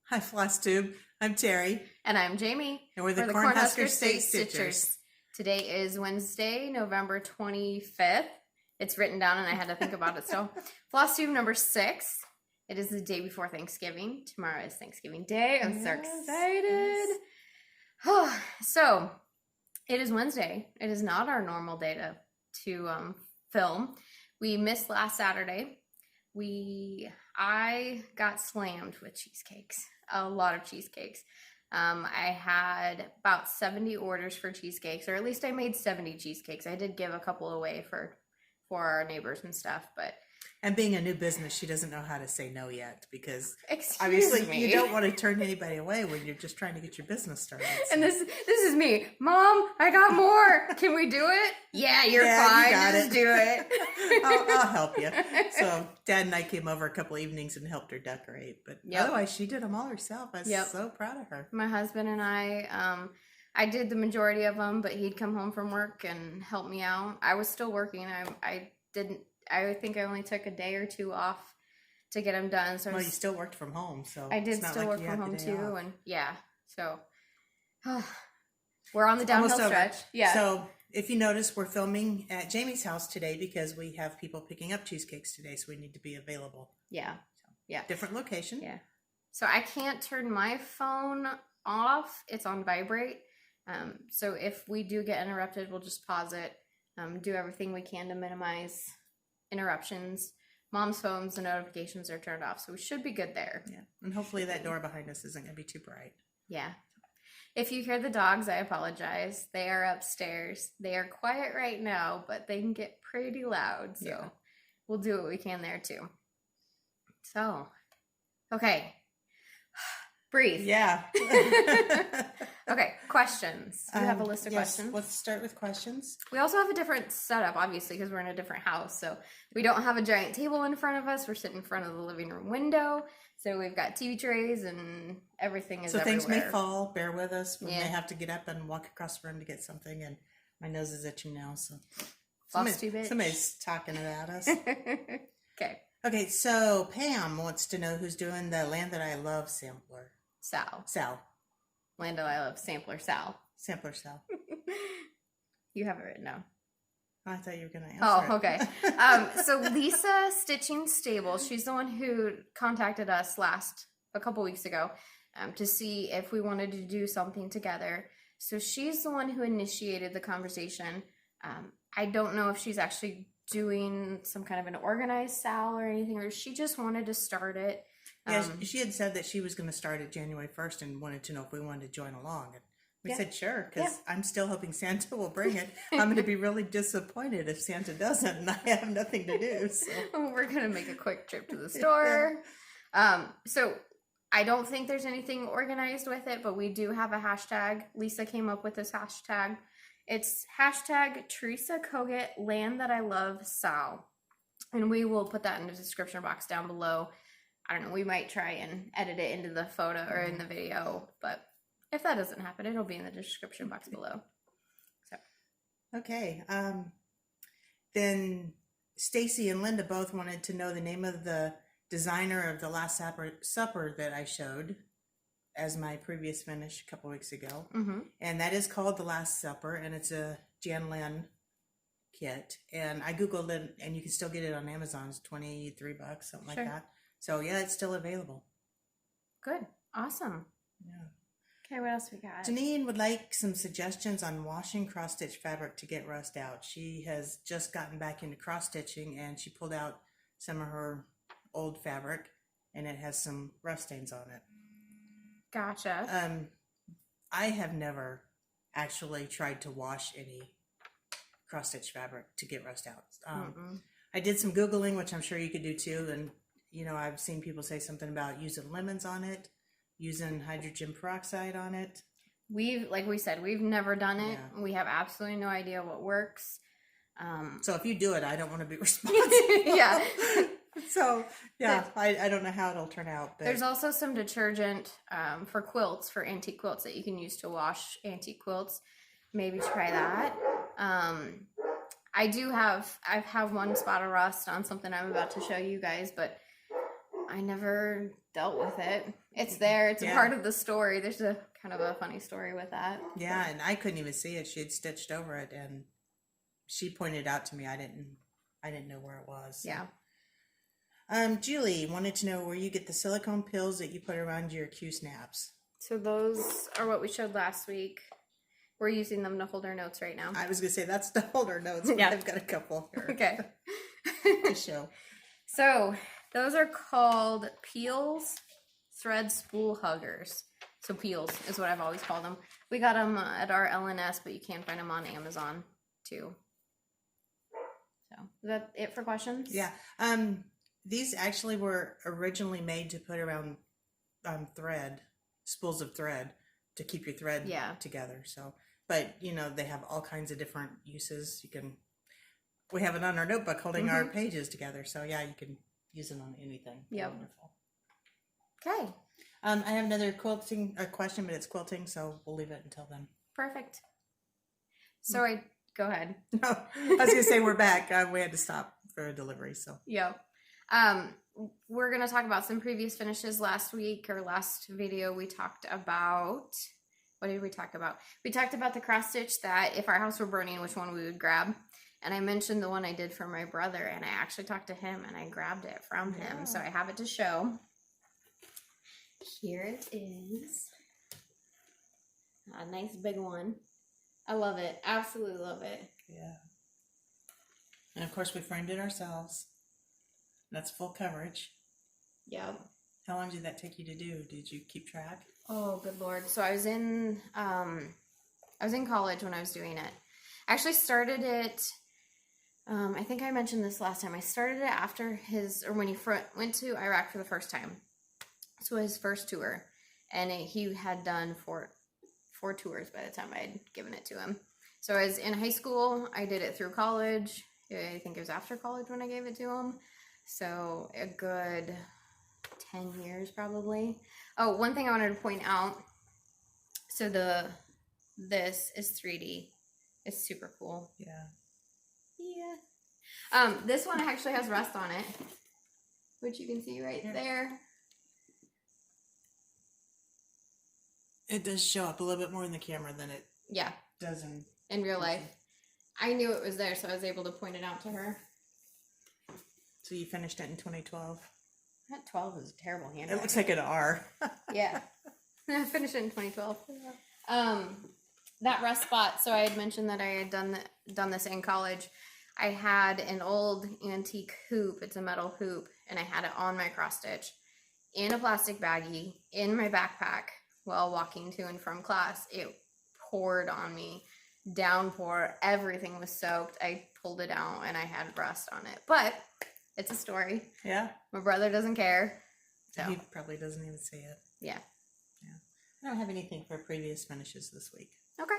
Hi, Flosstube. I'm Terry. And I'm Jamie. And we're the Cornhusker State Stitchers. Today is Wednesday, November 25th. It's written down and I had to think about it still. Flosstube number 6. It is the day before Thanksgiving. Tomorrow is Thanksgiving Day. I'm so excited. Yes. So, it is Wednesday. It is not our normal day to film. We missed last Saturday. I got slammed with cheesecakes. A lot of cheesecakes. I had about 70 orders for cheesecakes, or at least I made 70 cheesecakes. I did give a couple away for our neighbors and stuff, but... And being a new business, she doesn't know how to say no yet, because obviously you don't want to turn anybody away when you're just trying to get your business started. So. And this is me. Mom, I got more. Can we do it? Yeah, you're fine. Just do it. I'll help you. So Dad and I came over a couple evenings and helped her decorate, but otherwise she did them all herself. I was so proud of her. My husband and I did the majority of them, but he'd come home from work and help me out. I was still working. I think I only took a day or two off to get them done. So you still worked from home, so I did still work from home too, off. And so we're on the downhill stretch. Yeah. So if you notice, we're filming at Jamie's house today because we have people picking up cheesecakes today, so we need to be available. Yeah. So, different location. Yeah. So I can't turn my phone off. It's on vibrate. So if we do get interrupted, we'll just pause it. Do everything we can to minimize interruptions. Mom's phones, the notifications are turned off, so we should be good there. Yeah, and hopefully that door behind us isn't going to be too bright. Yeah. If you hear the dogs, I apologize. They are upstairs. They are quiet right now, but they can get pretty loud, so we'll do what we can there too. So, okay. Breathe. Yeah. Okay, questions. Do you have a list of questions? Let's start with questions. We also have a different setup, obviously, because we're in a different house. So we don't have a giant table in front of us. We're sitting in front of the living room window. So we've got TV trays and everything is everywhere. So things may fall. Bear with us. We may have to get up and walk across the room to get something. And my nose is itching now. So somebody's talking about us. Okay. Okay, so Pam wants to know who's doing the Land That I Love sampler. Sal. Land That I Love sampler Sal. Sampler Sal. You have it written down. I thought you were going to answer it. Okay. So Lisa Stitching Stable, she's the one who contacted us a couple weeks ago to see if we wanted to do something together. So she's the one who initiated the conversation. I don't know if she's actually doing some kind of an organized Sal or anything, or she just wanted to start it. Yeah, she had said that she was going to start it January 1st and wanted to know if we wanted to join along. And we said sure, because I'm still hoping Santa will bring it. I'm going to be really disappointed if Santa doesn't and I have nothing to do. So. We're going to make a quick trip to the store. So I don't think there's anything organized with it, but we do have a hashtag. Lisa came up with this hashtag. It's hashtag Teresa Kogut Land That I Love Sal. And we will put that in the description box down below. I don't know, we might try and edit it into the photo or in the video, but if that doesn't happen, it'll be in the description box below. So, okay. Then Stacy and Linda both wanted to know the name of the designer of the Last Supper that I showed as my previous finish a couple weeks ago. Mm-hmm. And that is called The Last Supper, and it's a Jan Lynn kit. And I Googled it, and you can still get it on Amazon. It's $23, something like that. So, it's still available. Good. Awesome. Yeah. Okay, what else we got? Janine would like some suggestions on washing cross-stitch fabric to get rust out. She has just gotten back into cross-stitching, and she pulled out some of her old fabric, and it has some rust stains on it. Gotcha. I have never actually tried to wash any cross-stitch fabric to get rust out. I did some Googling, which I'm sure you could do too, and I've seen people say something about using lemons on it, using hydrogen peroxide on it. Like we said, we've never done it. Yeah. We have absolutely no idea what works. So if you do it, I don't want to be responsible. Yeah. So, I don't know how it'll turn out. But... There's also some detergent for quilts, for antique quilts that you can use to wash antique quilts. Maybe try that. I've had one spot of rust on something I'm about to show you guys, but I never dealt with it. It's there. It's a part of the story. There's a kind of a funny story with that. Yeah, and I couldn't even see it. She had stitched over it, and she pointed it out to me. I didn't know where it was. So. Yeah. Julie wanted to know where you get the silicone pills that you put around your Q snaps. So those are what we showed last week. We're using them to hold our notes right now. I was going to say that's to hold our notes, but I've got a couple here. Okay. To show. So those are called Peels Thread Spool Huggers. So Peels is what I've always called them. We got them at our LNS, but you can find them on Amazon too. So is that it for questions? Yeah. These actually were originally made to put around thread, spools of thread to keep your thread together. So, but you know, they have all kinds of different uses. We have it on our notebook holding our pages together. So yeah, you can use it on anything. Yep. Wonderful. Okay. I have another quilting question, but it's quilting, so we'll leave it until then. Perfect. So go ahead. No, I was going to say we're back. We had to stop for a delivery, so. Yep. We're going to talk about some previous finishes last week or last video. We talked about, what did we talk about? We talked about the cross stitch that if our house were burning, which one we would grab. And I mentioned the one I did for my brother, and I actually talked to him and I grabbed it from him. So I have it to show. Here it is. A nice big one. I love it. Absolutely love it. Yeah. And of course we framed it ourselves. That's full coverage. Yep. How long did that take you to do? Did you keep track? Oh, good Lord. So I was in college when I was doing it. I actually started it, I think I mentioned this last time. I started it after when he went to Iraq for the first time. So his first tour. And he had done four tours by the time I had given it to him. So I was in high school. I did it through college. I think it was after college when I gave it to him. So a good 10 years probably. Oh, one thing I wanted to point out. So this is 3D. It's super cool. Yeah. Yeah. This one actually has rust on it, which you can see right there. It does show up a little bit more in the camera than it does in real life. I knew it was there, so I was able to point it out to her. So you finished it in 2012? That 12 is a terrible handwriting. It looks like an R. Yeah. I finished it in 2012. That rust spot, so I had mentioned that I had done this in college. I had an old antique hoop. It's a metal hoop, and I had it on my cross stitch in a plastic baggie in my backpack while walking to and from class. It poured on me. Downpour. Everything was soaked. I pulled it out, and I had rust on it. But it's a story. Yeah. My brother doesn't care. So. He probably doesn't even see it. Yeah. I don't have anything for previous finishes this week. Okay.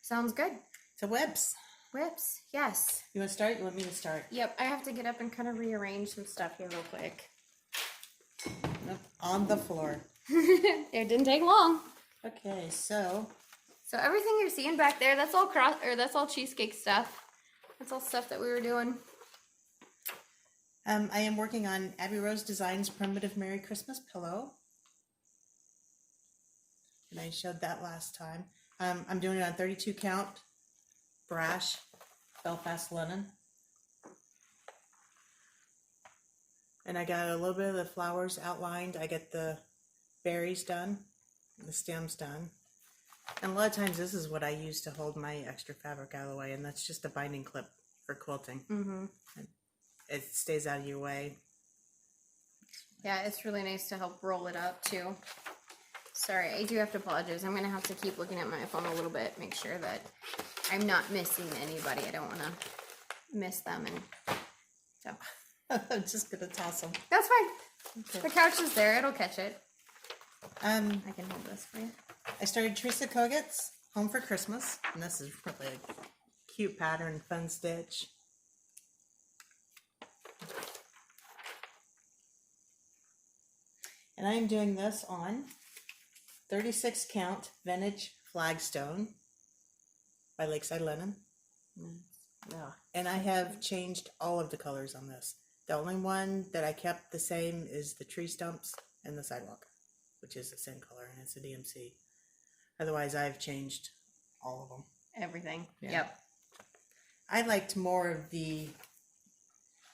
Sounds good. So whips. Whips, yes. You want to start? You want me to start? Yep, I have to get up and kind of rearrange some stuff here real quick. Nope. On the floor. It didn't take long. Okay, so everything you're seeing back there, that's all that's all cheesecake stuff. That's all stuff that we were doing. I am working on Abby Rose Designs Primitive Merry Christmas Pillow. And I showed that last time. I'm doing it on 32 count brash Belfast linen. And I got a little bit of the flowers outlined. I get the berries done, the stems done. And a lot of times this is what I use to hold my extra fabric out of the way, and that's just a binding clip for quilting. Mm-hmm. It stays out of your way. Yeah, it's really nice to help roll it up too. Sorry, I do have to apologize. I'm going to have to keep looking at my phone a little bit, make sure that I'm not missing anybody. I don't want to miss them. And so I'm just going to toss them. That's fine. Okay. The couch is there. It'll catch it. I can hold this for you. I started Teresa Koget's Home for Christmas. And this is really a cute pattern, fun stitch. And I'm doing this on 36 count vintage flagstone by Lakeside Linen. Yeah. And I have changed all of the colors on this. The only one that I kept the same is the tree stumps and the sidewalk, which is the same color, and it's a DMC. Otherwise, I've changed all of them. Everything. Yeah. Yep. I liked more of the,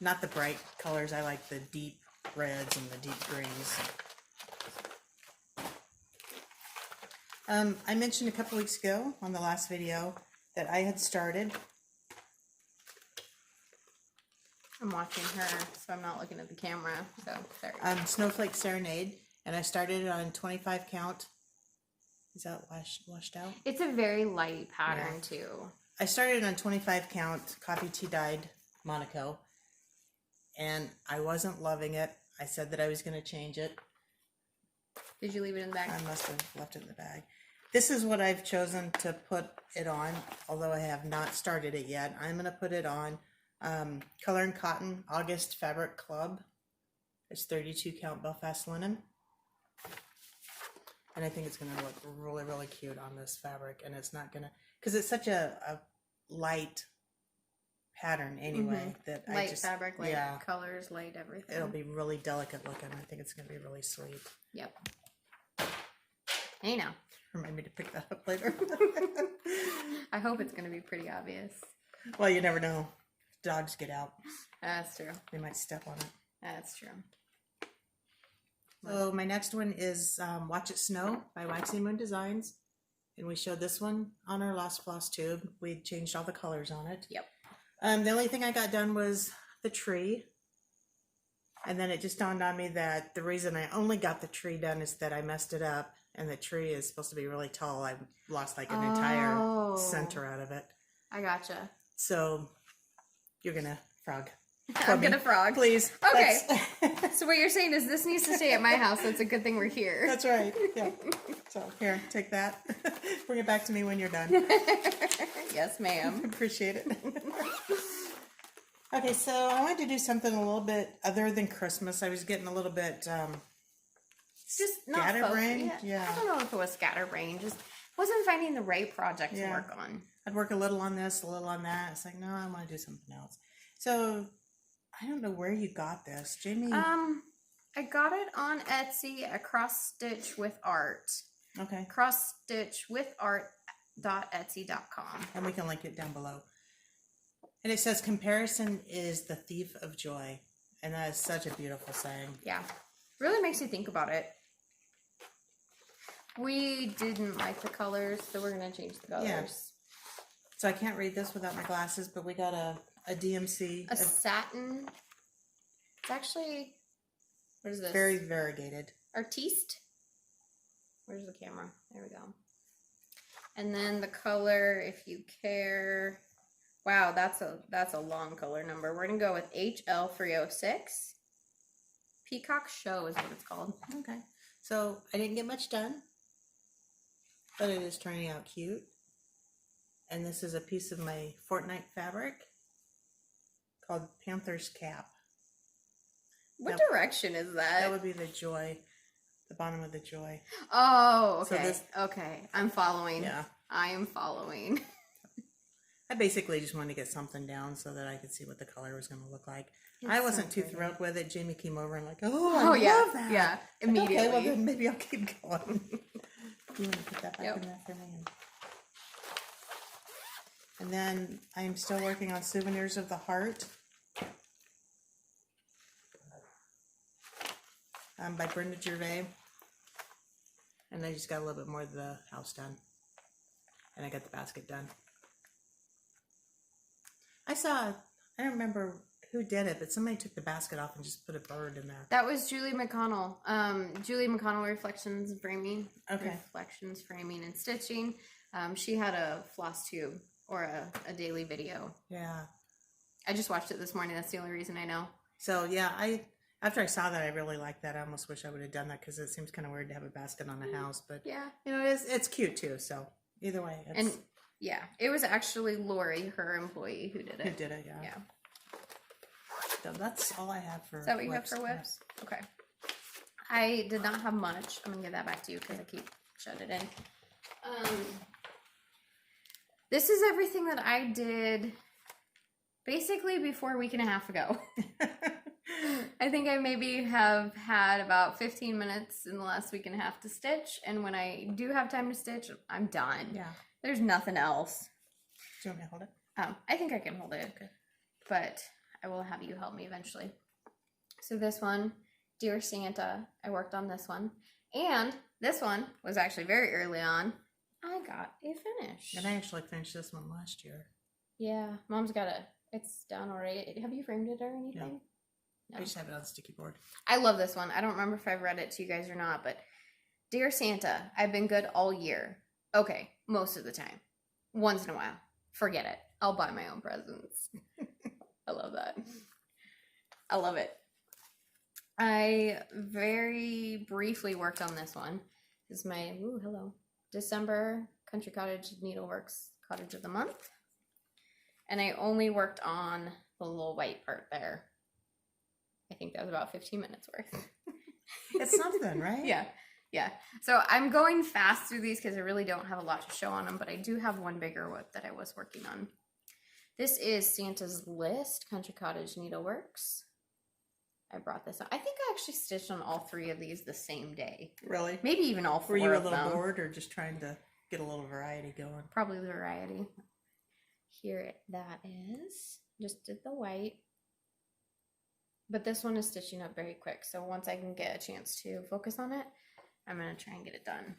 not the bright colors, I like the deep reds and the deep greens. I mentioned a couple weeks ago on the last video that I had started. I'm watching her, so I'm not looking at the camera. So sorry. Snowflake Serenade, and I started it on 25 count. Is that washed out? It's a very light pattern too. I started on 25 count coffee tea dyed Monaco, and I wasn't loving it. I said that I was going to change it. Did you leave it in the bag? I must have left it in the bag. This is what I've chosen to put it on, although I have not started it yet. I'm going to put it on Color and Cotton August Fabric Club. It's 32 count Belfast linen. And I think it's going to look really, really cute on this fabric. And it's not going to, because it's such a light pattern anyway. That Light I just, fabric, light colors, light everything. It'll be really delicate looking. I think it's going to be really sweet. Yep. Hey now. Remind me to pick that up later. I hope it's going to be pretty obvious. Well, you never know. Dogs get out. That's true. They might step on it. That's true. So my next one is Watch It Snow by Waxy Moon Designs. And we showed this one on our last Flosstube. We changed all the colors on it. Yep. The only thing I got done was the tree. And then it just dawned on me that the reason I only got the tree done is that I messed it up. And the tree is supposed to be really tall. I lost like an entire center out of it. I gotcha. So you're going to frog. I'm gonna frog. Please. Okay. So what you're saying is this needs to stay at my house, so it's a good thing we're here. That's right. Yeah. So here, take that. Bring it back to me when you're done. Yes, ma'am. Appreciate it. Okay, so I wanted to do something a little bit other than Christmas. I was getting a little bit just not scatterbrained. Yeah. I don't know if it was scatterbrained. Just wasn't finding the right project to work on. I'd work a little on this, a little on that. It's like, no, I want to do something else. So I don't know where you got this, Jamie. I got it on Etsy at Cross Stitch with Art. Okay. crossstitchwithart.etsy.com. And we can link it down below. And it says, comparison is the thief of joy. And that is such a beautiful saying. Yeah. Really makes you think about it. We didn't like the colors, so we're going to change the colors. Yeah. So I can't read this without my glasses, but we got a DMC. A satin. It's actually, what is this? Very variegated. Artiste. Where's the camera? There we go. And then the color, if you care. Wow, that's a long color number. We're going to go with HL306. Peacock Show is what it's called. Okay. So I didn't get much done, but it is turning out cute. And this is a piece of my Fortnite fabric called Panther's Cap. What direction is that? That would be the joy, the bottom of the joy. Oh, okay. So okay. I'm following. Yeah. I am following. I basically just wanted to get something down so that I could see what the color was going to look like. It's I wasn't so too pretty. thrilled with it. Jamie came over and like, I yeah. love that. Yeah, Like, immediately. okay, well then maybe I'll keep going. You want to put that back in there for me? And then I am still working on Souvenirs of the Heart by Brenda Gervais. And I just got a little bit more of the house done. And I got the basket done. I don't remember who did it, but somebody took the basket off and just put a bird in there. That was Julie McConnell. Julie McConnell Reflections Framing. Okay. Reflections Framing and Stitching. She had a Flosstube or a daily video. Yeah. I just watched it this morning. That's the only reason I know. So yeah, after I saw that, I really liked that. I almost wish I would have done that because it seems kind of weird to have a basket on the house, but Yeah. you know, it's cute too. So either way, And yeah, it was actually Lori, her employee, who did it. who did it? Yeah. Yeah. So that's all I have for. Is that what you have for whips. whips? Okay. I did not have much. I'm gonna give that back to you because I keep shutting it in. This is everything that I did basically before a week and a half ago. I think I maybe have had about 15 minutes in the last week and a half to stitch, and when I do have time to stitch, I'm done. Yeah. There's nothing else. Do you want me to hold it? I think I can hold it, Okay. but I will have you help me eventually. So this one, Dear Santa, I worked on this one, and this one was actually very early on. I got a finish. And I actually finished this one last year. Yeah, Mom's got it's done already. Have you framed it or anything? No. I just have it on sticky board. I love this one. I don't remember if I've read it to you guys or not, but Dear Santa, I've been good all year. Okay, most of the time. Once in a while. Forget it. I'll buy my own presents. I love that. I love it. I very briefly worked on this one. This is my, December Country Cottage Needleworks Cottage of the Month. And I only worked on the little white part there. I think that was about 15 minutes worth. It's something, right? Yeah. So I'm going fast through these because I really don't have a lot to show on them, but I do have one bigger one that I was working on. This is Santa's List, Country Cottage Needleworks. I brought this up. I think I actually stitched on all 3 of these the same day. Really? Maybe even all 4 Were you a of little them. bored or just trying to get a little variety going? Probably the variety. Here that is. Just did the white. But this one is stitching up very quick. So once I can get a chance to focus on it, I'm going to try and get it done.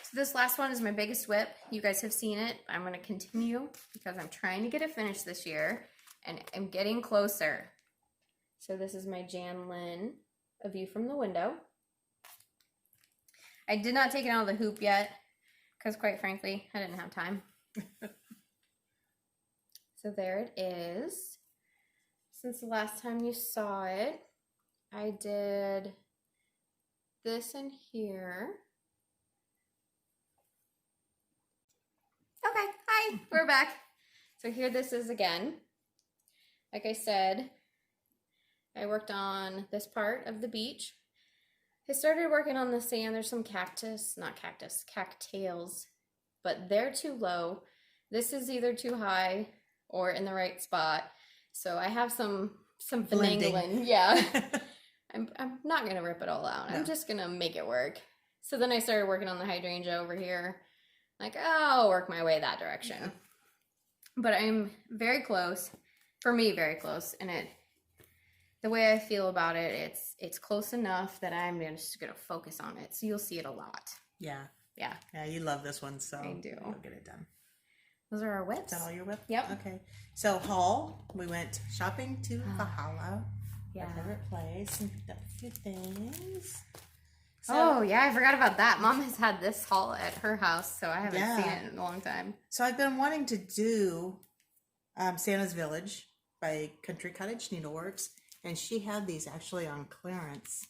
So this last one is my biggest whip. You guys have seen it. I'm going to continue because I'm trying to get it finished this year. And I'm getting closer. So this is my Jan Lynn, A View from the Window. I did not take it out of the hoop yet because quite frankly, I didn't have time. So there it is. Since the last time you saw it, I did this in here. Okay, hi, we're back. So here this is again. Like I said, I worked on this part of the beach. I started working on the sand. There's some cattails, but they're too low. This is either too high or in the right spot. So I have some finagling. Yeah. I'm not going to rip it all out. No. I'm just going to make it work. So then I started working on the hydrangea over here. Like, I'll work my way that direction. Yeah. But I'm very close. For me, very close. And the way I feel about it, it's close enough that I'm just going to focus on it. So you'll see it a lot. Yeah. Yeah. Yeah, you love this one, so I do. You'll get it done. Those are our whips. Is that all your whip? Yep. Okay. So haul, we went shopping to Valhalla, our favorite place, and picked up a few things. So, I forgot about that. Mom has had this haul at her house, so I haven't seen it in a long time. So I've been wanting to do Santa's Village by Country Cottage Needleworks, and she had these actually on clearance.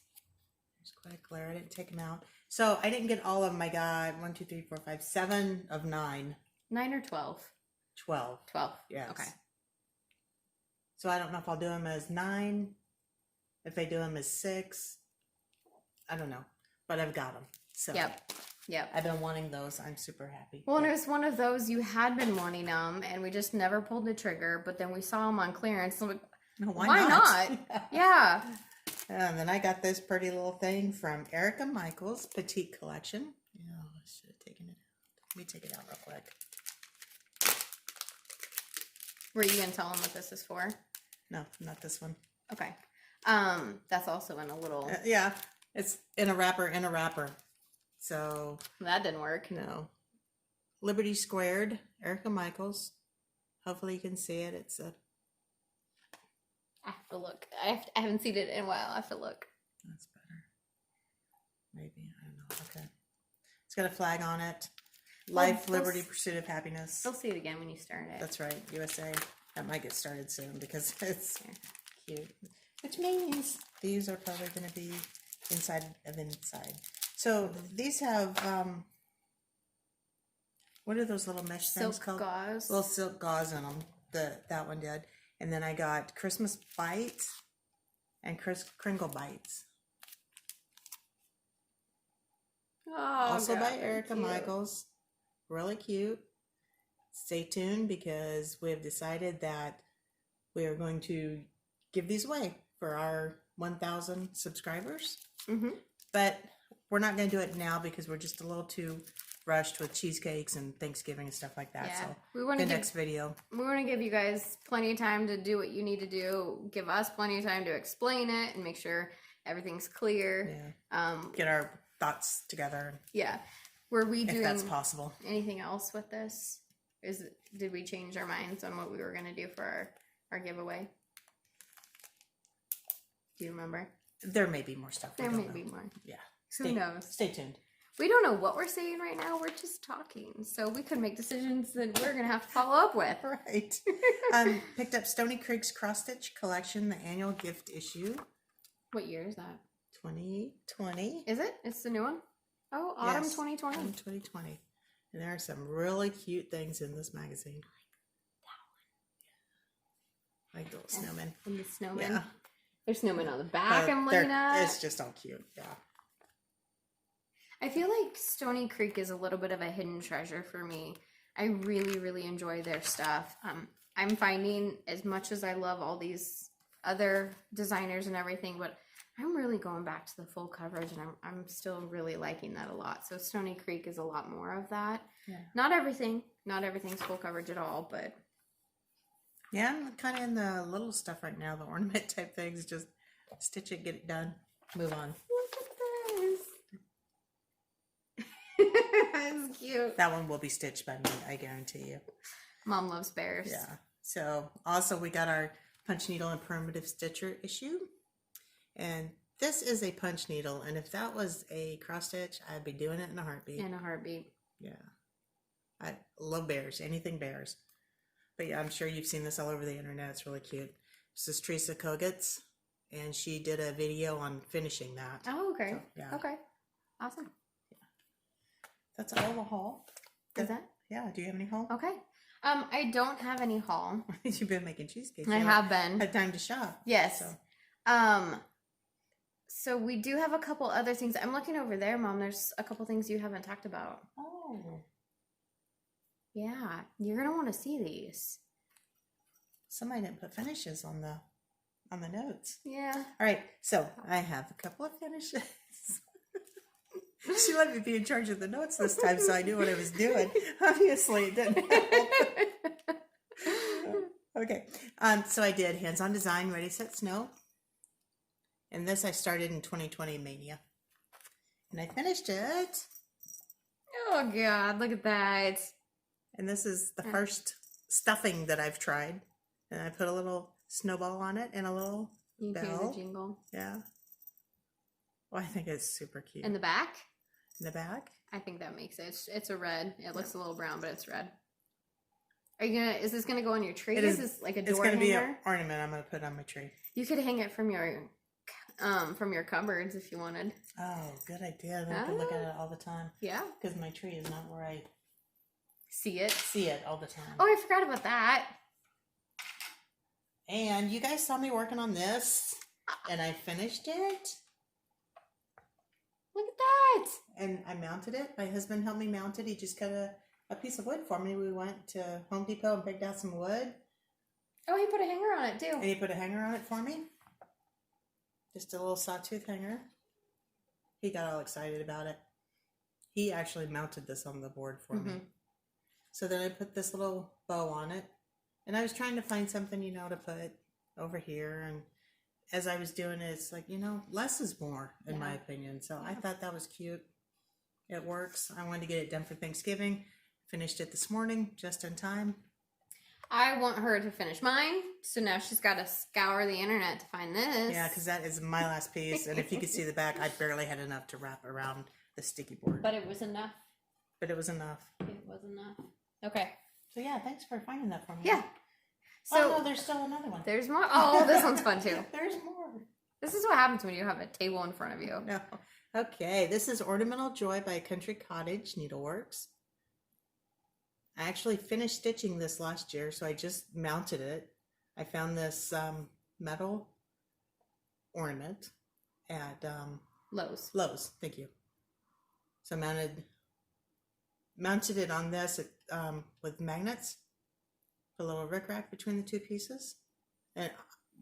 There's quite a clear. I didn't take them out. So I didn't get all of them. I got 1, 2, 3, 4, 5, 7 of 9. 9 or 12? 12. 12. Yes. Okay. So I don't know if I'll do them as 9, if I do them as 6. I don't know. But I've got them. So Yep. I've been wanting those. I'm super happy. Well, and it was one of those you had been wanting them, and we just never pulled the trigger. But then we saw them on clearance. So why not? Yeah. And then I got this pretty little thing from Erica Michaels Petite Collection. Yeah, I should have taken it out. Let me take it out real quick. Were you gonna tell them what this is for? No, not this one. Okay. That's also in a little. Yeah, it's in a wrapper. So that didn't work. No. Liberty Squared, Erica Michaels. Hopefully you can see it. It's a. I have to look. I haven't seen it in a while. I have to look. That's better. Maybe, I don't know. Okay. It's got a flag on it. Life, liberty, pursuit of happiness. You'll see it again when you start it. That's right, USA. That might get started soon because it's cute. Which means these are probably going to be inside of inside. So these have, what are those little mesh things called? Silk gauze. Little silk gauze in them. That one did. And then I got Christmas Bites and Kringle Bites. Oh, Also God, by Erica cute. Michaels. Really cute. Stay tuned because we have decided that we are going to give these away for our 1,000 subscribers. Mm-hmm. But we're not going to do it now because we're just a little too rushed with cheesecakes and Thanksgiving and stuff like that. Yeah. So We want the to next video. We want to give you guys plenty of time to do what you need to do. Give us plenty of time to explain it and make sure everything's clear. Yeah. Get our thoughts together. Yeah. Were we doing if that's possible. anything else with this? Did we change our minds on what we were going to do for our giveaway? Do you remember? There may be more stuff. There may be more. Yeah. Who knows? Stay tuned. We don't know what we're saying right now. We're just talking. So we could make decisions that we're going to have to follow up with. Right. Picked up Stony Creek's Cross Stitch Collection, the annual gift issue. What year is that? 2020. Is it? It's the new one? Oh, autumn 2020. Autumn 2020. And there are some really cute things in this magazine. Like the little snowmen. And the snowmen. Yeah. There's snowmen on the back I'm looking at. It's just all cute. Yeah. I feel like Stony Creek is a little bit of a hidden treasure for me. I really, really enjoy their stuff. I'm finding, as much as I love all these other designers and everything, but I'm really going back to the full coverage, and I'm still really liking that a lot. So Stony Creek is a lot more of that. Yeah. Not everything's full coverage at all, but yeah, I'm kind of in the little stuff right now, the ornament type things. Just stitch it, get it done, move on. look at this. That's cute. That one will be stitched by me, I guarantee you. Mom loves bears. Yeah. So also we got our punch needle and primitive stitcher issue. And this is a punch needle. And if that was a cross stitch, I'd be doing it in a heartbeat. In a heartbeat. Yeah. I love bears, anything bears. But yeah, I'm sure you've seen this all over the internet. It's really cute. This is Teresa Kogutz, and she did a video on finishing that. Oh, okay. So, yeah. Okay. Awesome. That's all the haul. Is that? Yeah. Do you have any haul? Okay. I don't have any haul. You've been making cheesecakes. I have been. Had time to shop. Yes. So. So we do have a couple other things. I'm looking over there, Mom. There's a couple things you haven't talked about. Oh. Yeah. You're going to want to see these. Somebody didn't put finishes on the notes. Yeah. All right. So I have a couple of finishes. She let me be in charge of the notes this time, so I knew what I was doing. Obviously, it didn't help. Okay. So I did hands-on design, ready, set, snow. And this I started in 2020 Mania. And I finished it. Oh, God. Look at that. And this is the first stuffing that I've tried. And I put a little snowball on it and a little You can hear bell. the jingle. Yeah. Well, I think it's super cute. In the back? In the back? I think that makes it. It's a red. It looks a little brown, but it's red. Is this gonna go on your tree? Is this like a door It's gonna hanger? be an ornament I'm gonna put on my tree. You could hang it from your cupboards if you wanted. Oh, good idea. Then I can look at it all the time. Yeah. Because my tree is not where I See it? see it all the time. Oh, I forgot about that. And you guys saw me working on this, and I finished it, Look at that. and I mounted it. My husband helped me mount it. He just cut a piece of wood for me. We went to Home Depot and picked out some wood, Oh, he put a hanger on it too. and he put a hanger on it for me. Just a little sawtooth hanger. He got all excited about it. He actually mounted this on the board for me. So then I put this little bow on it. And I was trying to find something, to put over here. And as I was doing it, it's like, less is more, in my opinion. So I thought that was cute. It works. I wanted to get it done for Thanksgiving. Finished it this morning, just in time. I want her to finish mine, so now she's got to scour the internet to find this. Yeah, because that is my last piece. And if you could see the back, I barely had enough to wrap around the sticky board. But it was enough. But it was enough. It was enough. Okay. So yeah, thanks for finding that for me. Yeah. So So no, there's still another one. there's more. Oh, this one's fun too. There's more. This is what happens when you have a table in front of you. No. Okay, this is Ornamental Joy by Country Cottage Needleworks. I actually finished stitching this last year, so I just mounted it. I found this metal ornament at Lowe's. Lowe's. Thank you. So I mounted it on this with magnets. Put a little rickrack between the two pieces. And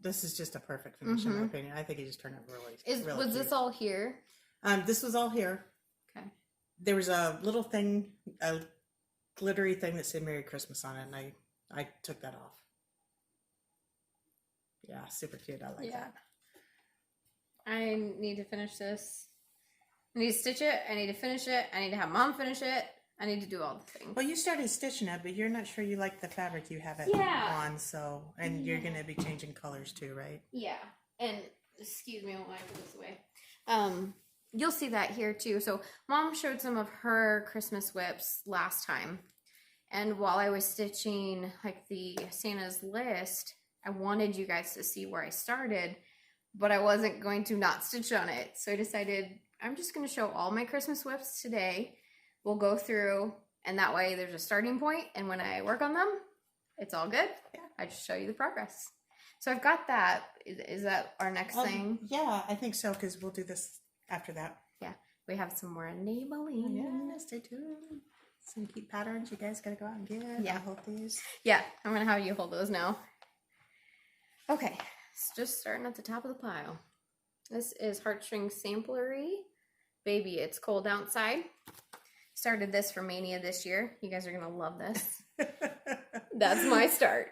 this is just a perfect finish in my opinion. I think it just turned out really Was cute. this all here? This was all here. Okay. There was a little thing, a glittery thing that said Merry Christmas on it, and I took that off. Yeah, super cute. I like that. I need to finish this. I need to stitch it. I need to finish it. I need to have Mom finish it. I need to do all the things. Well, you started stitching it, but you're not sure you like the fabric you have it on, so, and you're going to be changing colors too, right? Yeah. And, excuse me while I put this away. You'll see that here too. So Mom showed some of her Christmas whips last time. And while I was stitching like the Santa's list, I wanted you guys to see where I started, but I wasn't going to not stitch on it. So I decided I'm just going to show all my Christmas whips today. We'll go through, and that way there's a starting point, and when I work on them, it's all good. Yeah. I just show you the progress. So I've got that. Is that our next thing? Yeah, I think so, because we'll do this after that. Yeah. We have some more enabling. Yeah, stay tuned. Some cute patterns you guys gotta go out and get. Yeah. I'll hold these. Yeah, I'm gonna have you hold those now. Okay, so just starting at the top of the pile. This is Heartstring Samplery. Baby, it's cold outside. Started this for Mania this year. You guys are gonna love this. That's my start.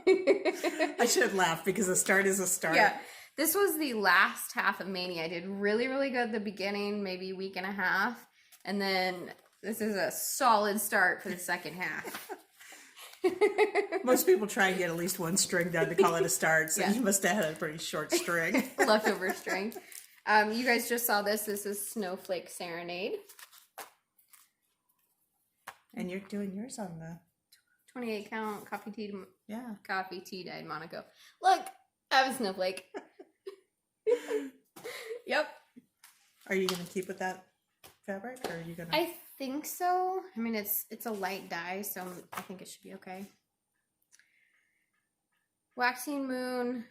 I should laugh because a start is a start. Yeah. This was the last half of Mania. I did really, really good at the beginning, maybe a week and a half. And then this is a solid start for the second half. Most people try and get at least one string done to call it a start, so you must have had a pretty short string. Leftover string. You guys just saw this. This is Snowflake Serenade. And you're doing yours on the 28 count coffee tea dyed Monaco. Look, I have a snowflake. Yep. Are you gonna keep with that fabric, or are you gonna? I think so. I mean, it's a light dye, so I think it should be okay. Waxing Moon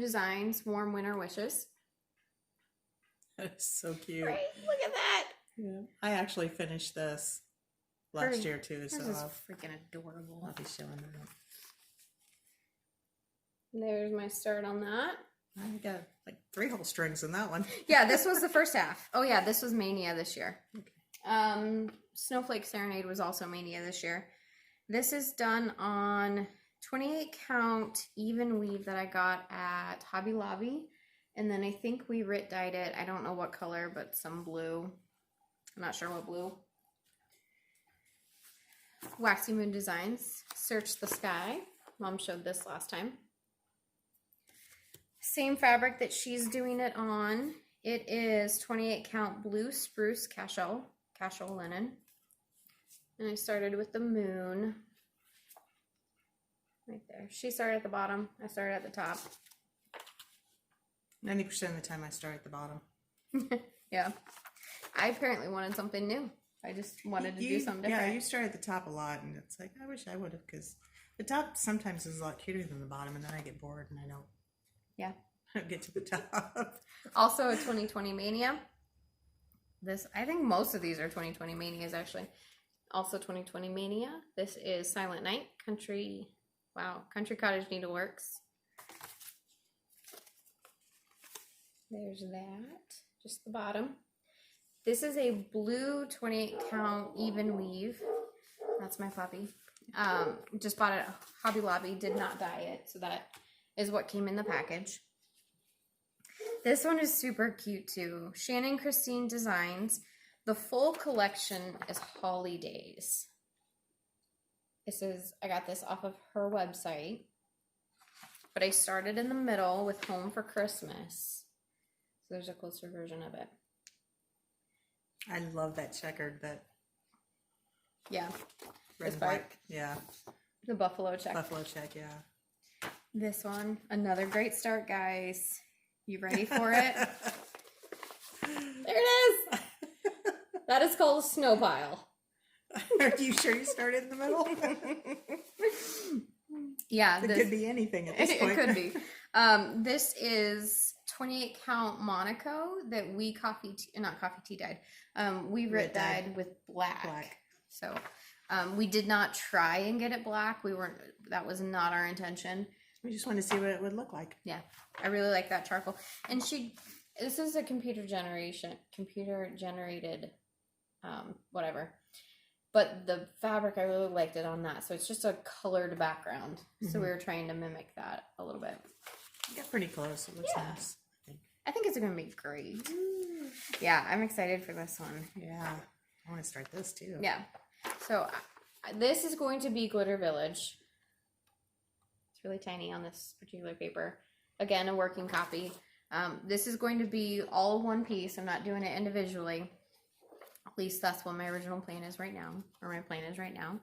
Designs, Warm Winter Wishes. That's so cute. Right? Look at that. Yeah. I actually finished this last year too, so this is freaking adorable. I'll be showing that. There's my start on that. I got like 3 whole strings in that one. Yeah, this was the first half. Oh yeah, this was Mania this year. Okay. Snowflake Serenade was also Mania this year. This is done on 28 count even weave that I got at Hobby Lobby. And then I think we Rit dyed it. I don't know what color, but some blue. I'm not sure what blue. Waxy Moon Designs, Search the Sky. Mom showed this last time. Same fabric that she's doing it on. It is 28 count blue spruce casual linen. And I started with the moon. Right there. She started at the bottom. I started at the top. 90% of the time I start at the bottom. Yeah. I apparently wanted something new. I just wanted to do something different. Yeah, you start at the top a lot, and it's like, I wish I would have, because the top sometimes is a lot cuter than the bottom, and then I get bored, and I don't get to the top. Also a 2020 Mania. I think most of these are 2020 Manias, actually. Also 2020 Mania. This is Silent Night, Country Cottage Needleworks. There's that. Just the bottom. This is a blue 28 count even weave. That's my puppy. Just bought it at Hobby Lobby. Did not dye it. So that is what came in the package. This one is super cute too. Shannon Christine Designs. The full collection is Holly Days. I got this off of her website. But I started in the middle with Home for Christmas. So there's a closer version of it. I love that checkered, Yeah. red and black. Yeah. The buffalo check. Buffalo check, yeah. This one, another great start, guys. You ready for it? There it is. That is called a snow pile. Are you sure you started in the middle? Yeah. It could be anything at this point. It could be. This is 28 count Monaco that we not coffee tea dyed. We Rit dyed with black. So we did not try and get it black. That was not our intention. We just want to see what it would look like. Yeah, I really like that charcoal. And this is a computer generated, whatever. But the fabric, I really liked it on that. So it's just a colored background. So we were trying to mimic that a little bit. You got pretty close. It looks nice. I think it's going to be great. Yeah, I'm excited for this one. Yeah, I want to start this too. Yeah. So this is going to be Glitter Village. It's really tiny on this particular paper. Again, a working copy. This is going to be all one piece. I'm not doing it individually. At least that's what my original plan is right now. Or my plan is right now.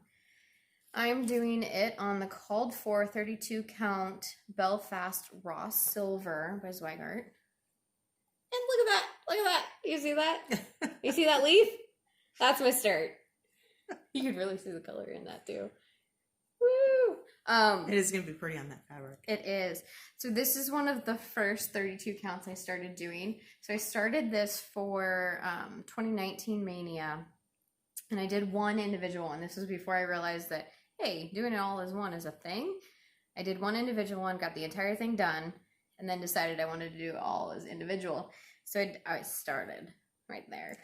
I'm doing it on the called for 32 count Belfast Raw Silver by Zweigart. And look at that. Look at that. You see that? You see that leaf? That's my start. You could really see the color in that too. Woo! It is going to be pretty on that fabric. It is. So this is one of the first 32 counts I started doing. So I started this for 2019 Mania. And I did one individual one. This was before I realized that, hey, doing it all as one is a thing. I did one individual one, got the entire thing done, and then decided I wanted to do it all as individual. So I started right there.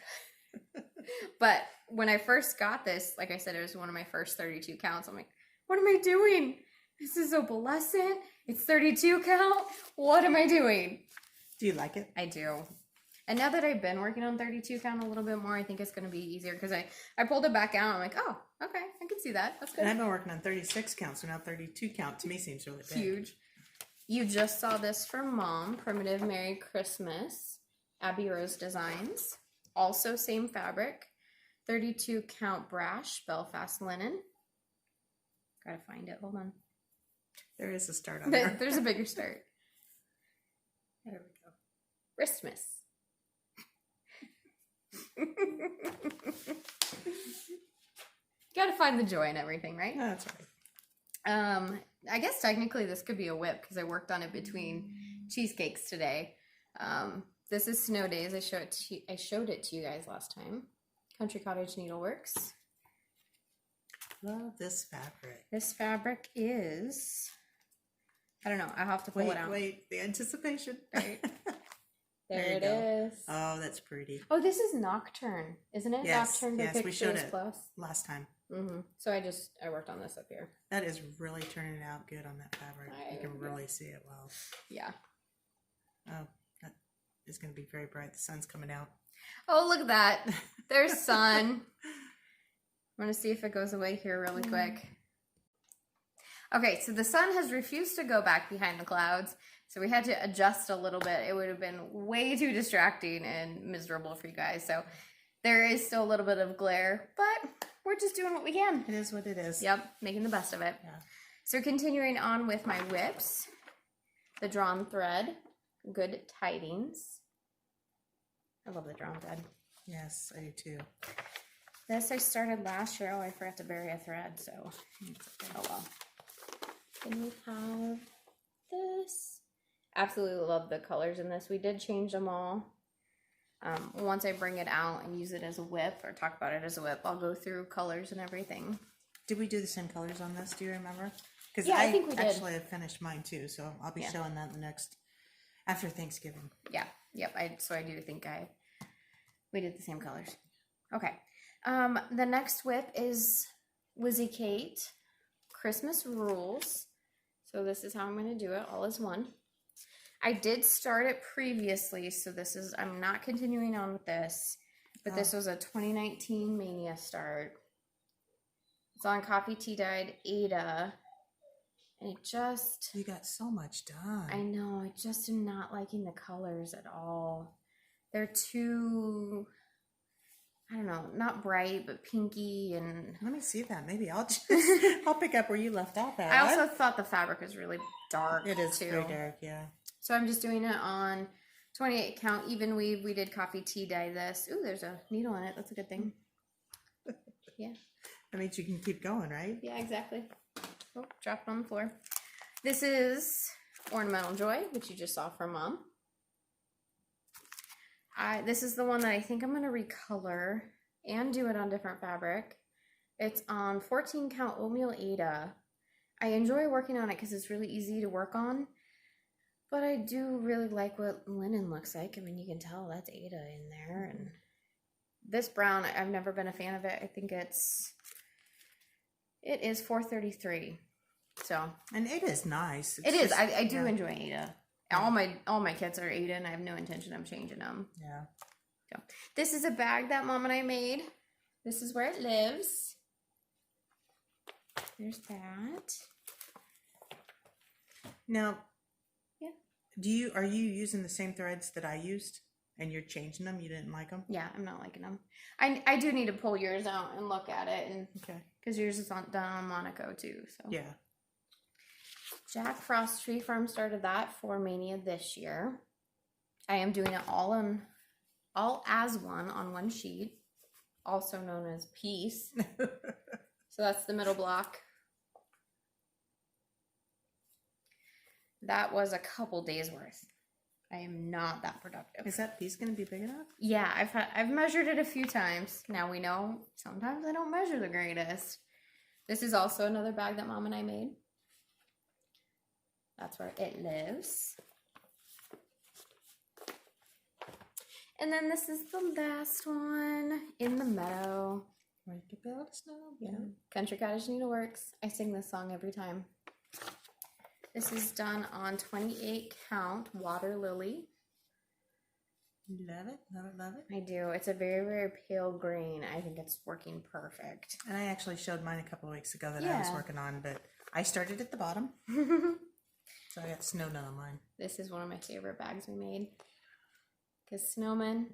But when I first got this, like I said, it was one of my first 32 counts. I'm like, what am I doing? This is opalescent. It's 32 count. What am I doing? Do you like it? I do. And now that I've been working on 32 count a little bit more, I think it's going to be easier because I pulled it back out. I'm like, oh, okay, I can see that. That's good. And I've been working on 36 count, so now 32 count to me seems really big. Huge. You just saw this from Mom, Primitive Merry Christmas, Abby Rose Designs. Also same fabric, 32 count Brash, Belfast Linen. Gotta find it, hold on. There is a start on there. There's a bigger start. There we go. Christmas. Gotta find the joy in everything, right? No, that's right. I guess technically this could be a whip because I worked on it between cheesecakes today. This is Snow Days. I showed it to you guys last time. Country Cottage Needleworks. Love this fabric. This fabric is, I don't know. I'll have to pull it out. Wait, the anticipation. Right. There it go. is. Oh, that's pretty. Oh, this is Nocturne, isn't it? Yes, Nocturne by yes, we showed Pictures it Plus. last time. So I worked on this up here. That is really turning out good on that fabric. You can really see it well. Yeah. Oh, that is going to be very bright. The sun's coming out. Oh, look at that. There's sun. I'm going to see if it goes away here really quick. Okay, so the sun has refused to go back behind the clouds. So we had to adjust a little bit. It would have been way too distracting and miserable for you guys. So there is still a little bit of glare, but we're just doing what we can. It is what it is. Yep, making the best of it. Yeah. So continuing on with my whips, the drawn thread, Good Tidings. I love the drawn thread. Yes, I do too. This I started last year. Oh, I forgot to bury a thread, so oh well. Then we have this. Absolutely love the colors in this. We did change them all. Once I bring it out and use it as a whip or talk about it as a whip, I'll go through colors and everything. Did we do the same colors on this? Do you remember? Because Yeah, I think we did. Actually have finished mine too, so I'll be showing that after Thanksgiving. Yeah, yep. So I do think we did the same colors. Okay. The next whip is Wizzy Kate, Christmas Rules. So this is how I'm going to do it, all as one. I did start it previously, so I'm not continuing on with this, but this was a 2019 Mania start. It's on Coffee Tea Dyed Ada, and you got so much done. I know, I just am not liking the colors at all. They're too, I don't know, not bright, but pinky, and let me see that. Maybe I'll pick up where you left off at. I also thought the fabric was really dark. It is too. very dark, yeah. So I'm just doing it on 28 count even weave. We did Coffee Tea Dye this. Ooh, there's a needle in it. That's a good thing. Yeah. That means you can keep going, right? Yeah, exactly. Oh, dropped it on the floor. This is Ornamental Joy, which you just saw from Mom. This is the one that I think I'm going to recolor and do it on different fabric. It's on 14 count Oatmeal Ada. I enjoy working on it because it's really easy to work on. But I do really like what linen looks like. I mean, you can tell that's Ada in there. And this brown, I've never been a fan of it. I think it is $4.33. So. And Ada is nice. It is. I do enjoy Ada. All my kits are Ada, and I have no intention of changing them. Yeah. So, this is a bag that Mom and I made. This is where it lives. There's that. Now, yeah. Are you using the same threads that I used, and you're changing them? You didn't like them? Yeah, I'm not liking them. I do need to pull yours out and look at it, and because yours is done on Monaco too. So yeah. Jack Frost Tree Farm started that for Mania this year. I am doing it all as one on one sheet, also known as piece. So that's the middle block. That was a couple days worth. I am not that productive. Is that piece going to be big enough? Yeah, I've measured it a few times. Now we know sometimes I don't measure the greatest. This is also another bag that Mom and I made. That's where it lives. And then this is the last one, In the Meadow. Where you could build a snow. Yeah. Country Cottage Needleworks. I sing this song every time. This is done on 28 count water lily. Love it, love it, love it. I do. It's a very, very pale green. I think it's working perfect. And I actually showed mine a couple of weeks ago that I was working on, but I started at the bottom. So I got snow done on mine. This is one of my favorite bags we made. Because snowmen,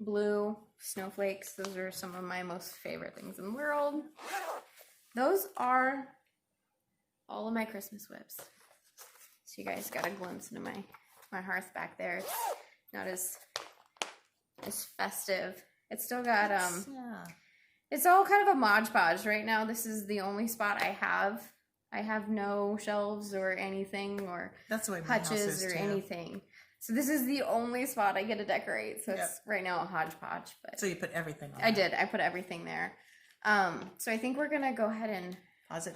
blue, snowflakes, those are some of my most favorite things in the world. Those are all of my Christmas whips. So you guys got a glimpse into my hearth back there. It's not as festive. It's still got it's all kind of a Mod Podge right now. This is the only spot I have. I have no shelves or anything or that's the way my house hutches is or too. anything. So this is the only spot I get to decorate. So it's right now a hodgepodge. But so you put everything on. I did. I put everything there. So I think we're gonna go ahead and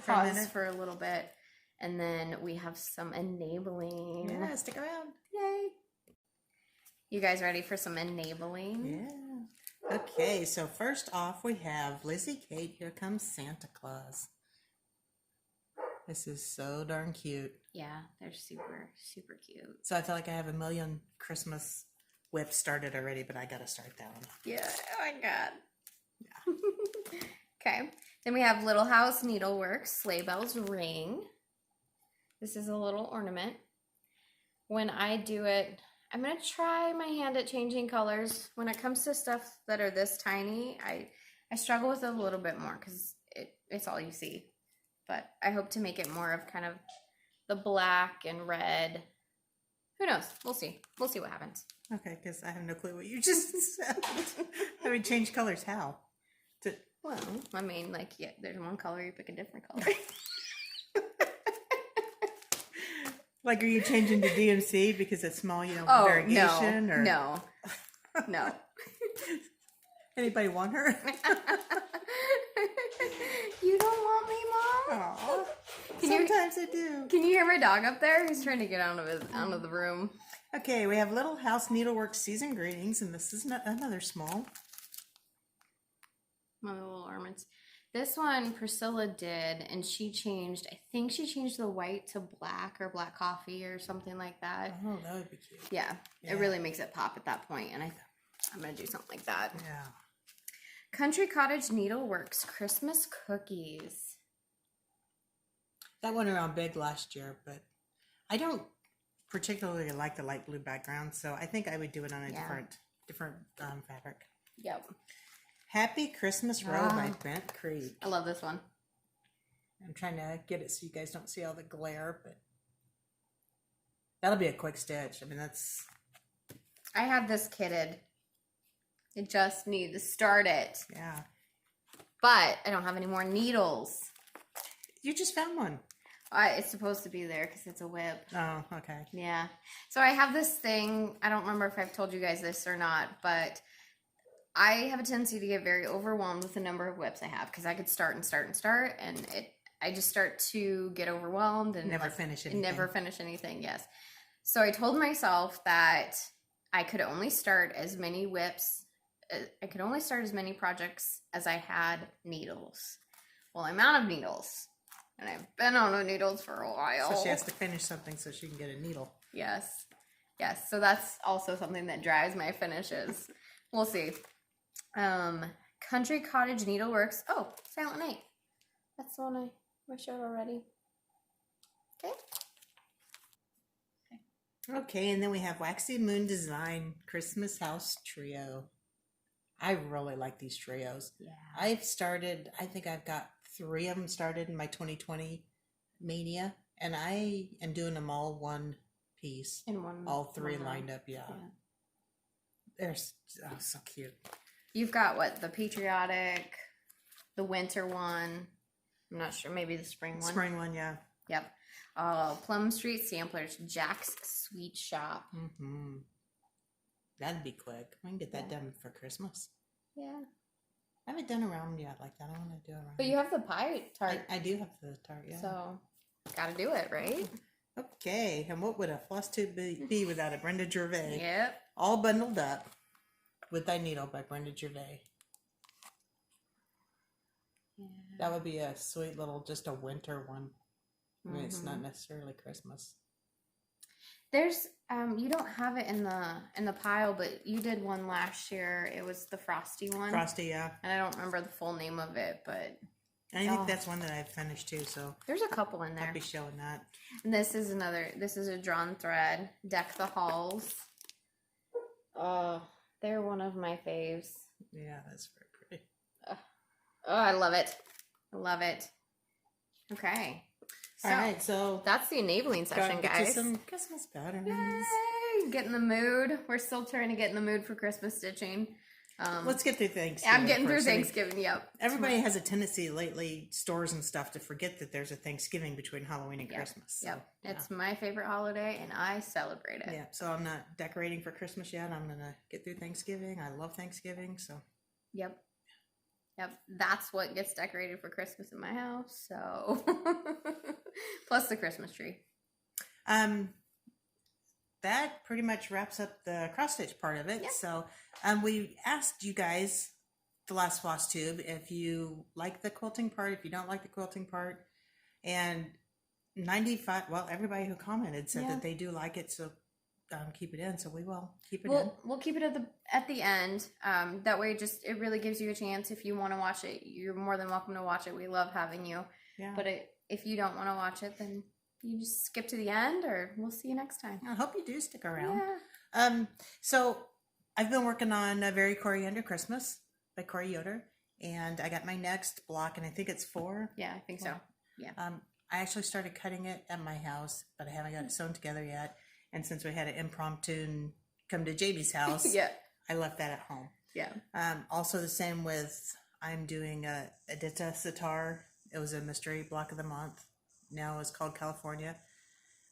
pause for a little bit, and then we have some enabling. Yeah, stick around. Yay! You guys ready for some enabling? Yeah. Okay. So first off, we have Lizzie Kate. Here comes Santa Claus. This is so darn cute. Yeah, they're super, super cute. So I feel like I have a million Christmas whips started already, but I gotta start that one. Yeah, oh my god. Yeah. Okay, then we have Little House Needleworks Sleigh Bells Ring. This is a little ornament. When I do it, I'm gonna try my hand at changing colors. When it comes to stuff that are this tiny, I struggle with it a little bit more because it's all you see. But I hope to make it more of kind of the black and red. Who knows? We'll see. We'll see what happens. Okay, because I have no clue what you just said. I would change colors how? Well, I mean, like, yeah, there's one color, you pick a different color. Like, are you changing to DMC because it's small, variegation? No. Anybody want her? You don't want me, Mom? Aww. Sometimes I do. Can you hear my dog up there? He's trying to get out of the room. Okay, we have Little House Needleworks Season Greetings, and this is another small. One of the little ornaments. This one Priscilla did, and I think she changed the white to black or black coffee or something like that. Oh, that would be cute. Yeah, it really makes it pop at that point, and I'm going to do something like that. Yeah. Country Cottage Needleworks Christmas Cookies. That went around big last year, but I don't particularly like the light blue background, so I think I would do it on a different fabric. Yep. Happy Christmas Row by Bent Creek. I love this one. I'm trying to get it so you guys don't see all the glare, but that'll be a quick stitch. I mean, I have this kitted. I just need to start it. Yeah. But I don't have any more needles. You just found one. It's supposed to be there because it's a whip. Oh, okay. Yeah. So I have this thing. I don't remember if I've told you guys this or not, but I have a tendency to get very overwhelmed with the number of whips I have because I could start and start and start, and I just start to get overwhelmed and Never finish anything. Never finish anything, yes. So I told myself that I could only start as many whips, I could only start as many projects as I had needles. Well, I'm out of needles, and I've been out of needles for a while. So she has to finish something so she can get a needle. Yes. Yes, so that's also something that drives my finishes. We'll see. Country Cottage Needleworks. Oh, Silent Night. That's the one I showed already. Okay. Okay, and then we have Waxy Moon Design Christmas House Trio. I really like these trios. Yeah. I think I've got 3 of them started in my 2020 mania, and I am doing them all one piece. In one. All 3 one lined up, yeah. They're so cute. You've got what? The patriotic, the winter one. I'm not sure. Maybe the spring one. Spring one, yeah. Yep. Plum Street Samplers, Jack's Sweet Shop. Mm-hmm. That'd be quick. We can get that done for Christmas. Yeah. I haven't done a round yet like that. I want to do a round. But you have the pie tart. I do have the tart, yeah. So, gotta do it, right? Okay, and what would a Flosstube be without a Brenda Gervais? Yep. All bundled up with Thy Needle by Brenda Gervais. Yeah. That would be a sweet little, just a winter one. I mean, it's not necessarily Christmas. There's you don't have it in the pile, but you did one last year. It was the Frosty one. Frosty, yeah. And I don't remember the full name of it, but I think that's one that I've finished too, so there's a couple in there. I'll be showing that. And this is a drawn thread. Deck the Halls. Oh, they're one of my faves. Yeah, that's very pretty. Oh, I love it. I love it. Okay. So, all right, so that's the enabling session, get guys. you some Christmas patterns. Yay! Get in the mood. We're still trying to get in the mood for Christmas stitching. Let's get through Thanksgiving. I'm getting through first. Thanksgiving, yep. Everybody has a tendency lately, stores and stuff, to forget that there's a Thanksgiving between Halloween and Christmas. So, yep. It's my favorite holiday, and I celebrate it. Yeah, so I'm not decorating for Christmas yet. I'm going to get through Thanksgiving. I love Thanksgiving, so. Yep. Yep. That's what gets decorated for Christmas in my house, so. Plus the Christmas tree. That pretty much wraps up the cross stitch part of it. Yeah. So we asked you guys the last Flosstube if you like the quilting part, if you don't like the quilting part, and 95, well, everybody who commented said that they do like it, so keep it in. So we will keep it in. We'll keep it at the end. That way, it really gives you a chance. If you want to watch it, you're more than welcome to watch it. We love having you. Yeah. But if you don't want to watch it, then you just skip to the end, or we'll see you next time. I hope you do stick around. Yeah. So I've been working on A Very Coriander Christmas by Corey Yoder, and I got my next block, and I think it's 4. Yeah, I think so. Yeah. I actually started cutting it at my house, but I haven't got it sewn together yet. And since we had an impromptu come to JB's house, Yeah. I left that at home. Yeah. Also the same with, I'm doing a Edita Sitar. It was a mystery block of the month. Now it's called California.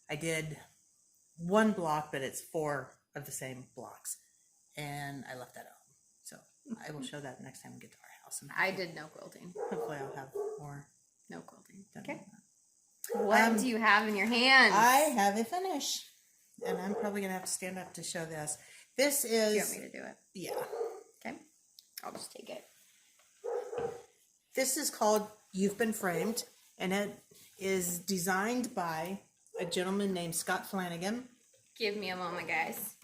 I did 1 block, but it's 4 of the same blocks. And I left that at home. So I will show that next time we get to our house. And I did no quilting. hopefully I'll have more No quilting. done. Okay. What do you have in your hand? I have a finish. And I'm probably going to have to stand up to show this. This is... Do you want me to do it? Yeah. Okay. I'll just take it. This is called You've Been Framed, and it is designed by a gentleman named Scott Flanagan. Give me a moment, guys.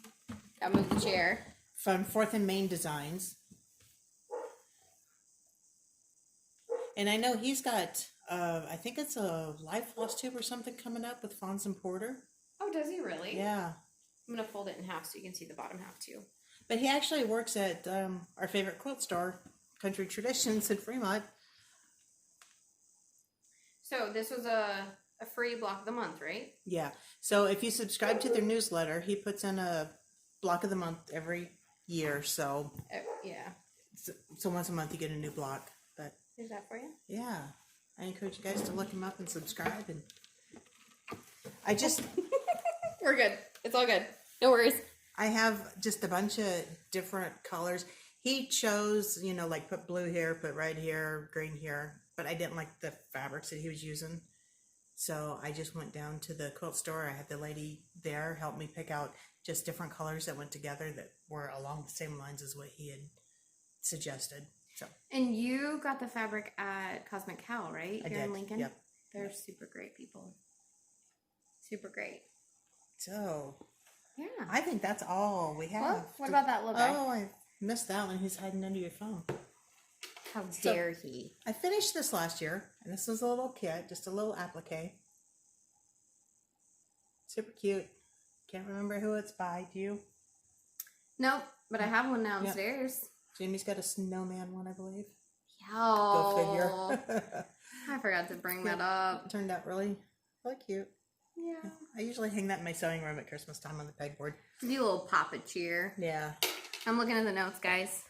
I'll move the chair. From 4th and Main Designs. And I know he's got, I think it's a live Flosstube or something coming up with Fons and Porter. Oh, does he really? Yeah. I'm going to fold it in half so you can see the bottom half too. But he actually works at our favorite quilt store, Country Traditions in Fremont. So this was a free block of the month, right? Yeah. So if you subscribe to their newsletter, he puts in a block of the month every year. So yeah. So once a month you get a new block. But Is that for you? yeah, I encourage you guys to look him up and subscribe. And I just We're good. It's all good. No worries. I have just a bunch of different colors. He chose, like put blue here, put red here, green here. but I didn't like the fabrics that he was using. So I just went down to the quilt store. I had the lady there help me pick out just different colors that went together that were along the same lines as what he had suggested. So. And you got the fabric at Cosmic Cow, right? I Here did. in Lincoln? Yep. They're super great people. Super great. So, yeah. I think that's all we have. Well, what about that little guy? Oh, I missed that one. He's hiding under your phone. How dare he? I finished this last year, and this was a little kit, just a little applique. Super cute. Can't remember who it's by. Do you? Nope, but I have one downstairs. Jamie's got a snowman one, I believe. Yo. Go figure. I forgot to bring that up. It turned out really, really cute. Yeah. I usually hang that in my sewing room at Christmas time on the pegboard. Do a little papa cheer. Yeah. I'm looking at the notes, guys.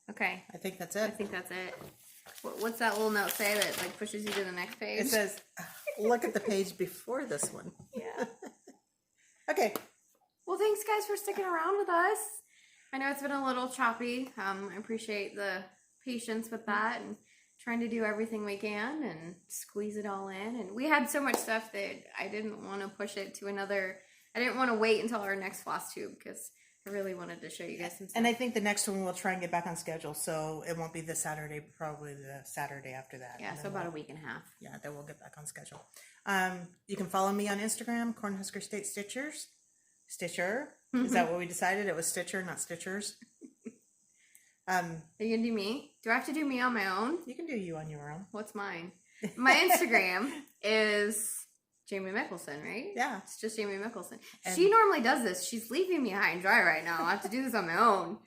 Okay. I think that's I it. think that's it. What's that little note say that like pushes you to the next page? It says, look at the page before this one. Yeah. Okay. Well, thanks guys for sticking around with us. I know it's been a little choppy. I appreciate the patience with that and trying to do everything we can and squeeze it all in. And we had so much stuff that I didn't want to push it to another. I didn't want to wait until our next Flosstube because I really wanted to show you guys some stuff. And I think the next one we'll try and get back on schedule, so it won't be this Saturday, but probably the Saturday after that. Yeah, so about a week and a half. Yeah, then we'll get back on schedule. You can follow me on Instagram, Cornhusker State Stitchers. Stitcher. Is that what we decided? It was Stitcher, not Stitchers. Are you gonna do me? Do I have to do me on my own? You can do you on your own. What's mine? My Instagram is Jamie Mickelson, right? Yeah. It's just Jamie Mickelson. And she normally does this. She's leaving me high and dry right now. I have to do this on my own.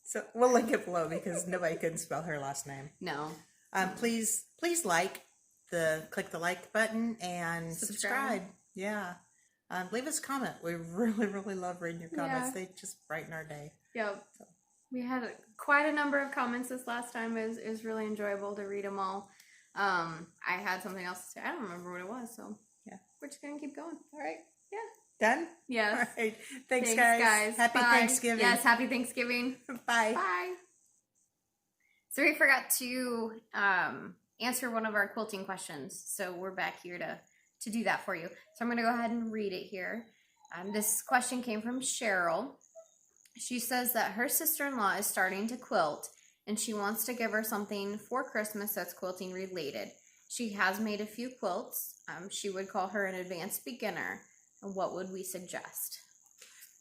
So we'll link it below because nobody can spell her last name. No. Please click the like button and subscribe. Yeah. Leave us a comment. We really, really love reading your comments. Yeah. They just brighten our day. Yep. We had quite a number of comments this last time. It was really enjoyable to read them all. I had something else to say. I don't remember what it was, so yeah, we're just gonna keep going. All right. Yeah. Done? Yes. All right. Thanks guys. Happy Bye. Thanksgiving. Yes, happy Thanksgiving. Bye. Bye. So we forgot to answer one of our quilting questions. So we're back here to do that for you. So I'm going to go ahead and read it here. This question came from Cheryl. She says that her sister-in-law is starting to quilt and she wants to give her something for Christmas that's quilting related. She has made a few quilts. She would call her an advanced beginner. What would we suggest?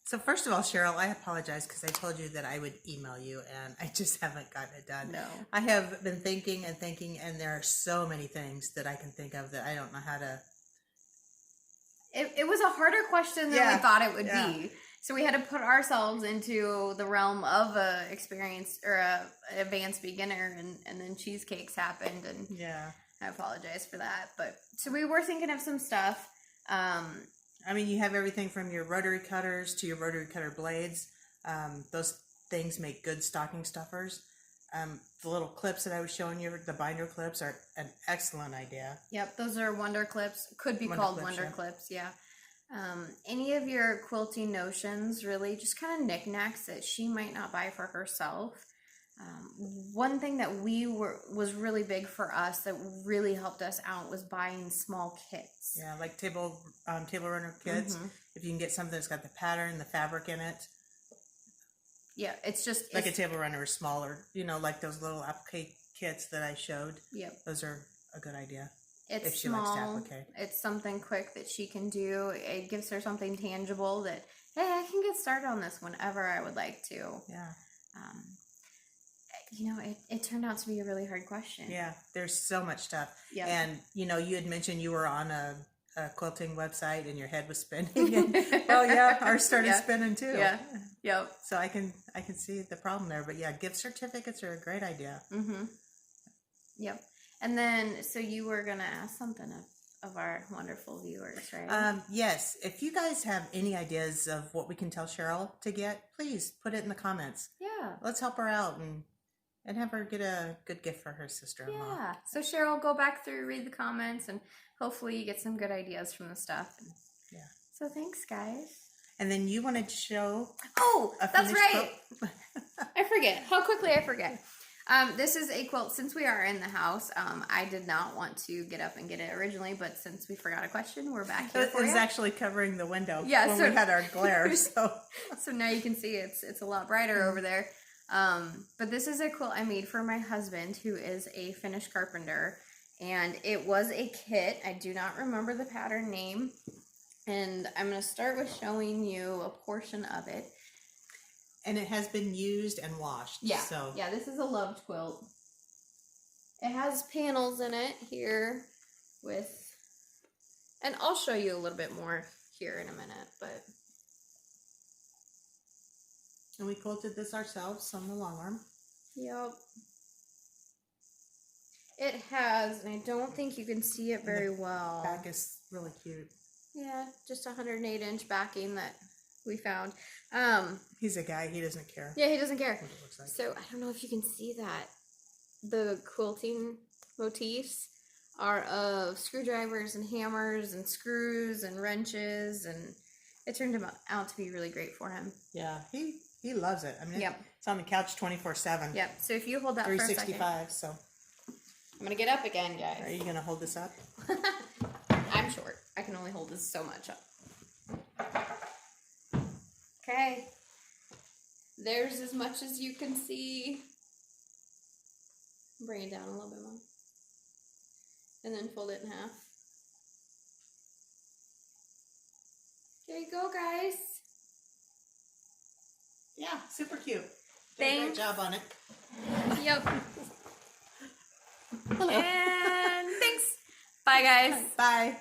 So first of all, Cheryl, I apologize because I told you that I would email you and I just haven't gotten it done. No. I have been thinking and there are so many things that I can think of that I don't know how to. It was a harder question than we thought it would be. So we had to put ourselves into the realm of a experienced or a advanced beginner, and then cheesecakes happened, and Yeah. I apologize for that. But so we were thinking of some stuff. I mean, you have everything from your rotary cutters to your rotary cutter blades. Those things make good stocking stuffers. The little clips that I was showing you, the binder clips, are an excellent idea. Yep, those are Wonder Clips. Could be called Wonder Clips, yeah. Any of your quilting notions, really, just kind of knickknacks that she might not buy for herself. One thing that was really big for us that really helped us out was buying small kits. Yeah, like table runner kits. Mm-hmm. If you can get something that's got the pattern, the fabric in it. Yeah, it's just Like a table runner is smaller, like those little applique kits that I showed. Yep. Those are a good idea. It's if she small. likes to applique. It's something quick that she can do. It gives her something tangible that, hey, I can get started on this whenever I would like to. Yeah. It turned out to be a really hard question. Yeah, there's so much stuff. Yep. And, you had mentioned you were on a quilting website and your head was spinning. And, well, yeah, ours started spinning too. Yeah. Yep. So I can see the problem there. But yeah, gift certificates are a great idea. Mm-hmm. Yep. And then, so you were going to ask something of our wonderful viewers, right? Yes. If you guys have any ideas of what we can tell Cheryl to get, please put it in the comments. Yeah. Let's help her out and have her get a good gift for her sister-in-law. Yeah. So Cheryl, go back through, read the comments, and hopefully you get some good ideas from the stuff. Yeah. So thanks, guys. And then you wanted to show... Oh, that's right. Quilt. I forget. How quickly I forget. This is a quilt. Since we are in the house, I did not want to get up and get it originally, but since we forgot a question, we're back here for It's you. actually covering the window Yeah, when so- we had our glare. So So now you can see it's a lot brighter over there. But this is a quilt I made for my husband, who is a Finnish carpenter, and it was a kit. I do not remember the pattern name, and I'm going to start with showing you a portion of it. and it has been used and washed. Yeah. So Yeah, this is a loved quilt. It has panels in it here with, and I'll show you a little bit more here in a minute, but and we quilted this ourselves on the long arm. yep. It has, and I don't think you can see it very well. Back is really cute. Yeah, just a 108-inch backing that we found. He's a guy. He doesn't care Yeah, he doesn't care. what it looks like. So I don't know if you can see that. The quilting motifs are of screwdrivers and hammers and screws and wrenches, and it turned him out to be really great for him. Yeah, he loves it. I mean, Yep. it's on the couch 24/7. Yep. So if you hold that for a second, 365. So I'm gonna get up again, are guys. you gonna hold this up? I'm short. I can only hold this so much up. Okay. There's as much as you can see. Bring it down a little bit more. And then fold it in half. There you go, guys. Yeah, super cute. Did a Thanks. great job on it. Yep. Hello. And thanks. Bye, guys. Bye.